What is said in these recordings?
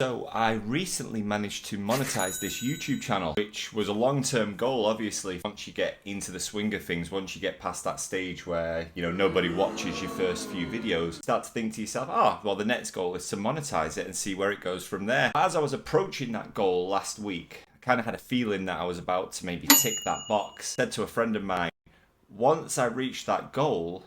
So I recently managed to monetize this YouTube channel, which was a long-term goal, obviously. Once you get into the swing of things, once you get past that stage where, nobody watches your first few videos, start to think to yourself, well, the next goal is to monetize it and see where it goes from there. As I was approaching that goal last week, I kind of had a feeling that I was about to maybe tick that box. I said to a friend of mine, once I reach that goal,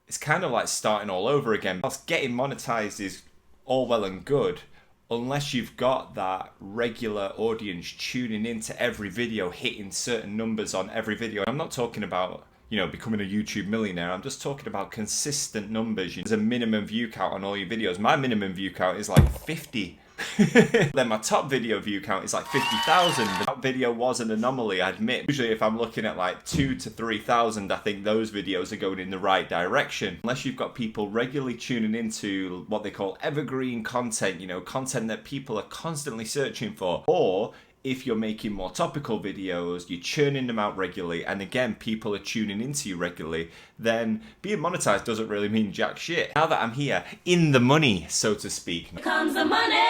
it's kind of like starting all over again. Whilst getting monetized is all well and good, unless you've got that regular audience tuning into every video, hitting certain numbers on every video. I'm not talking about, becoming a YouTube millionaire. I'm just talking about consistent numbers. There's a minimum view count on all your videos. My minimum view count is like 50. Then my top video view count is like 50,000. That video was an anomaly, I admit. Usually if I'm looking at like 2,000 to 3,000, I think those videos are going in the right direction. Unless you've got people regularly tuning into what they call evergreen content, content that people are constantly searching for. Or if you're making more topical videos, you're churning them out regularly, and again, people are tuning into you regularly, then being monetized doesn't really mean jack shit. Now that I'm here, in the money, so to speak. Here comes the money!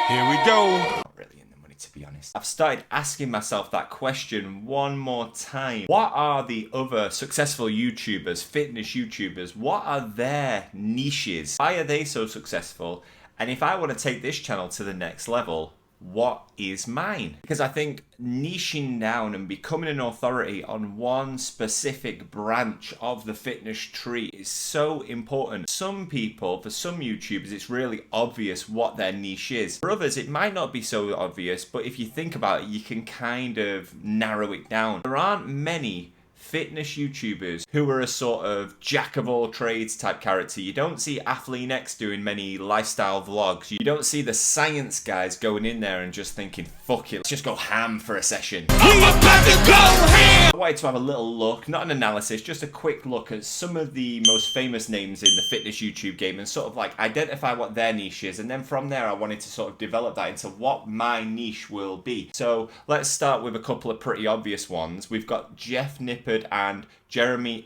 Here we go! Not really in the money, to be honest. I've started asking myself that question one more time. What are the other successful YouTubers, fitness YouTubers, what are their niches? Why are they so successful? And if I want to take this channel to the next level, what is mine? Because I think niching down and becoming an authority on one specific branch of the fitness tree is so important. Some people, for some YouTubers, it's really obvious what their niche is. For others, it might not be so obvious, but if you think about it, you can kind of narrow it down. There aren't many fitness YouTubers who are a sort of jack of all trades type character. You don't see Athlean X doing many lifestyle vlogs. You don't see the science guys going in there and just thinking, fuck it, let's just go ham for a session. We about to go ham! I wanted to have a little look, not an analysis, just a quick look at some of the most famous names in the fitness YouTube game and sort of like identify what their niche is, and then from there I wanted to sort of develop that into what my niche will be. So let's start with a couple of pretty obvious ones. We've got Jeff Nippard and Jeremy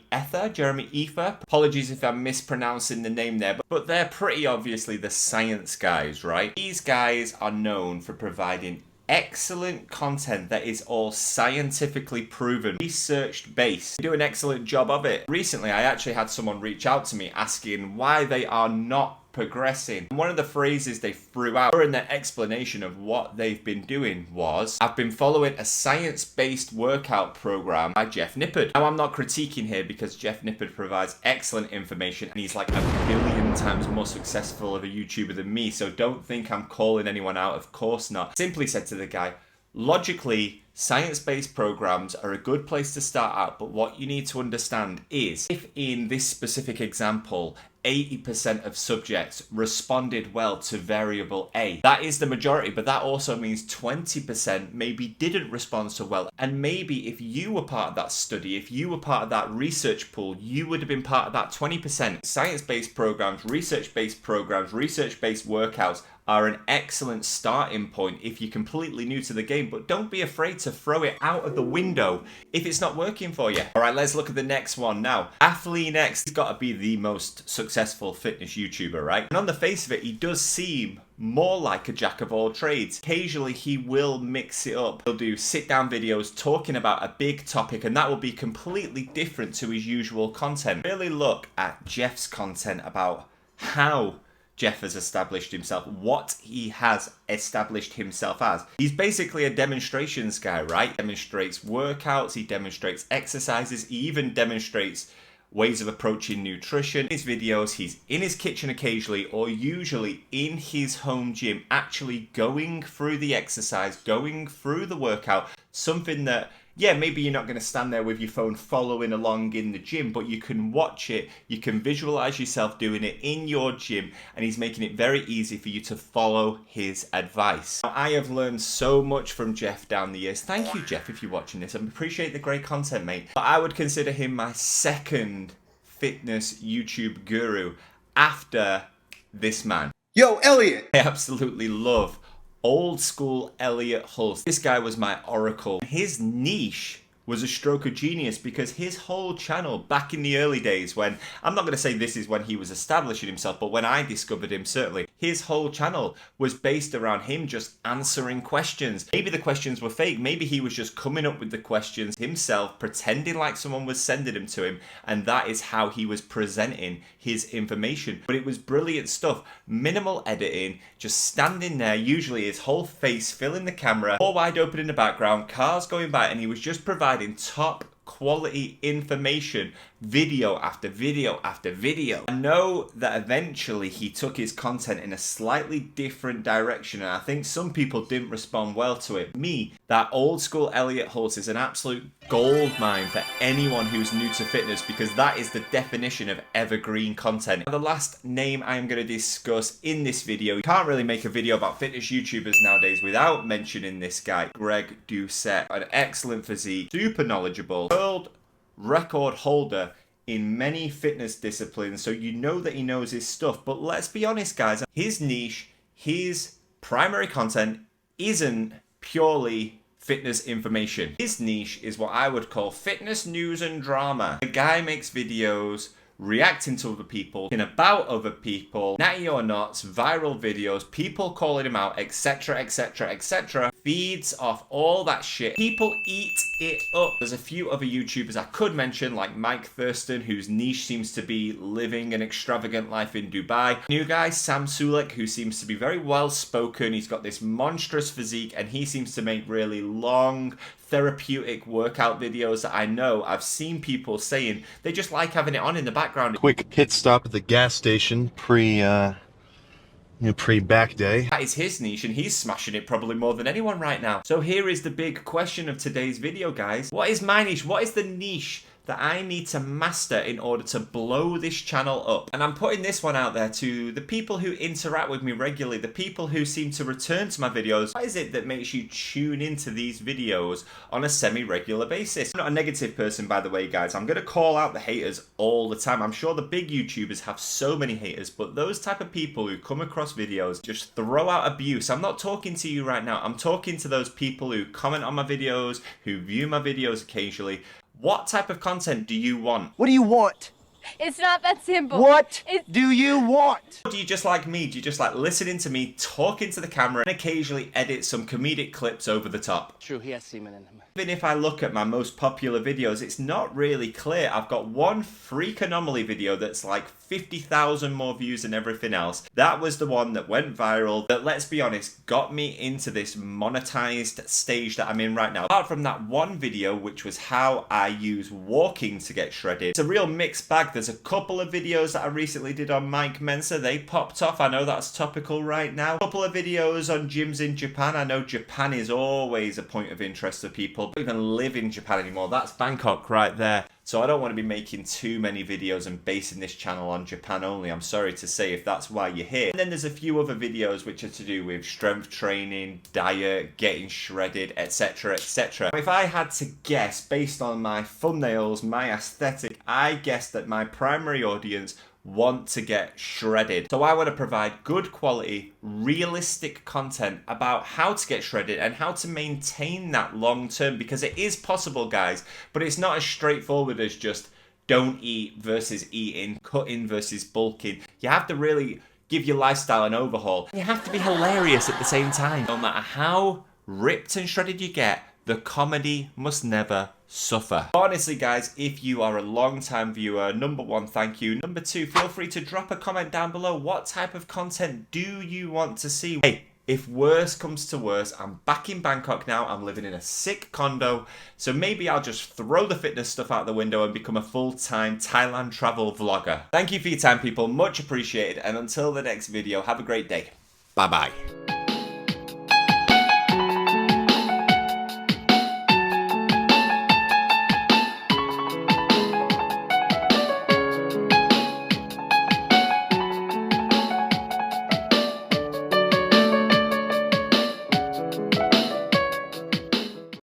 Ether. Apologies if I'm mispronouncing the name there, but they're pretty obviously the science guys, right? These guys are known for providing excellent content that is all scientifically proven, research based. They do an excellent job of it. Recently, I actually had someone reach out to me asking why they are not progressing. And one of the phrases they threw out during their explanation of what they've been doing was, I've been following a science-based workout program by Jeff Nippard. Now, I'm not critiquing here because Jeff Nippard provides excellent information and he's like 1,000,000,000 times more successful of a YouTuber than me, so don't think I'm calling anyone out, of course not. Simply said to the guy, logically, science-based programs are a good place to start out, but what you need to understand is, if in this specific example, 80% of subjects responded well to variable A. That is the majority, but that also means 20% maybe didn't respond so well. And maybe if you were part of that study, if you were part of that research pool, you would have been part of that 20%. Science-based programs, research-based workouts are an excellent starting point if you're completely new to the game, but don't be afraid to throw it out of the window if it's not working for you. All right, let's look at the next one now. Athlean X has got to be the most successful fitness YouTuber, right? And on the face of it, he does seem more like a jack of all trades. Occasionally, he will mix it up. He'll do sit-down videos talking about a big topic, and that will be completely different to his usual content. Really look at Jeff's content about how Jeff has established himself, what he has established himself as. He's basically a demonstrations guy, right? He demonstrates workouts, he demonstrates exercises, he even demonstrates ways of approaching nutrition. In his videos, he's in his kitchen occasionally, or usually in his home gym, actually going through the exercise, going through the workout, something that, yeah, maybe you're not going to stand there with your phone following along in the gym, but you can watch it, you can visualize yourself doing it in your gym, and he's making it very easy for you to follow his advice. Now, I have learned so much from Jeff down the years. Thank you, Jeff, if you're watching this. I appreciate the great content, mate. But I would consider him my second fitness YouTube guru after this man. Yo, Elliot! I absolutely love old school Elliot Hulse. This guy was my oracle. His niche was a stroke of genius because his whole channel back in the early days when, I'm not going to say this is when he was establishing himself, but when I discovered him certainly, his whole channel was based around him just answering questions. Maybe the questions were fake. Maybe he was just coming up with the questions himself, pretending like someone was sending them to him, and that is how he was presenting his information. But it was brilliant stuff. Minimal editing, just standing there, usually his whole face filling the camera, all wide open in the background, cars going by, and he was just providing top quality information, video after video after video. I know that eventually he took his content in a slightly different direction, and I think some people didn't respond well to it. Me, that old school Elliot Hulse is an absolute gold mine for anyone who's new to fitness, because that is the definition of evergreen content. Now, the last name I am going to discuss in this video, you can't really make a video about fitness YouTubers nowadays without mentioning this guy, Greg Doucette. An excellent physique, super knowledgeable, world record holder in many fitness disciplines, so you know that he knows his stuff. But let's be honest, guys, his niche, his primary content isn't purely fitness information. His niche is what I would call fitness news and drama. The guy makes videos reacting to other people, talking about other people, natty or nots, viral videos, people calling him out, etc, etc, etc. Feeds off all that shit. People eat it up. There's a few other YouTubers I could mention, like Mike Thurston, whose niche seems to be living an extravagant life in Dubai. New guy, Sam Sulek, who seems to be very well spoken. He's got this monstrous physique, and he seems to make really long, therapeutic workout videos that I know I've seen people saying they just like having it on in the background. Quick pit stop at the gas station pre-back day. That is his niche, and he's smashing it probably more than anyone right now. So here is the big question of today's video, guys. What is my niche? What is the niche that I need to master in order to blow this channel up? And I'm putting this one out there to the people who interact with me regularly, the people who seem to return to my videos. What is it that makes you tune into these videos on a semi-regular basis? I'm not a negative person, by the way, guys. I'm going to call out the haters all the time. I'm sure the big YouTubers have so many haters, but those type of people who come across videos just throw out abuse. I'm not talking to you right now. I'm talking to those people who comment on my videos, who view my videos occasionally. What type of content do you want? What do you want? It's not that simple. What do you want? Do you just like me? Do you just like listening to me talking to the camera and occasionally edit some comedic clips over the top? True, he has semen in him. Even if I look at my most popular videos, it's not really clear. I've got one freak anomaly video that's like 50,000 more views than everything else. That was the one that went viral, that, let's be honest, got me into this monetized stage that I'm in right now. Apart from that one video, which was how I use walking to get shredded, it's a real mixed bag. There's a couple of videos that I recently did on Mike Mensa. They popped off. I know that's topical right now. A couple of videos on gyms in Japan. I know Japan is always a point of interest for people. I don't even live in Japan anymore. That's Bangkok right there. So I don't want to be making too many videos and basing this channel on Japan only. I'm sorry to say if that's why you're here. And then there's a few other videos which are to do with strength training, diet, getting shredded, etc, etc. If I had to guess based on my thumbnails, my aesthetic, I guess that my primary audience want to get shredded. So I want to provide good quality, realistic content about how to get shredded and how to maintain that long term, because it is possible, guys, but it's not as straightforward as just don't eat versus eating, cutting versus bulking. You have to really give your lifestyle an overhaul. You have to be hilarious at the same time. No matter how ripped and shredded you get, the comedy must never suffer. Honestly, guys, if you are a long-time viewer, number one, thank you. Number two, feel free to drop a comment down below. What type of content do you want to see? Hey, if worse comes to worse, I'm back in Bangkok now. I'm living in a sick condo, so maybe I'll just throw the fitness stuff out the window and become a full-time Thailand travel vlogger. Thank you for your time, people. Much appreciated. And until the next video, have a great day. Bye-bye.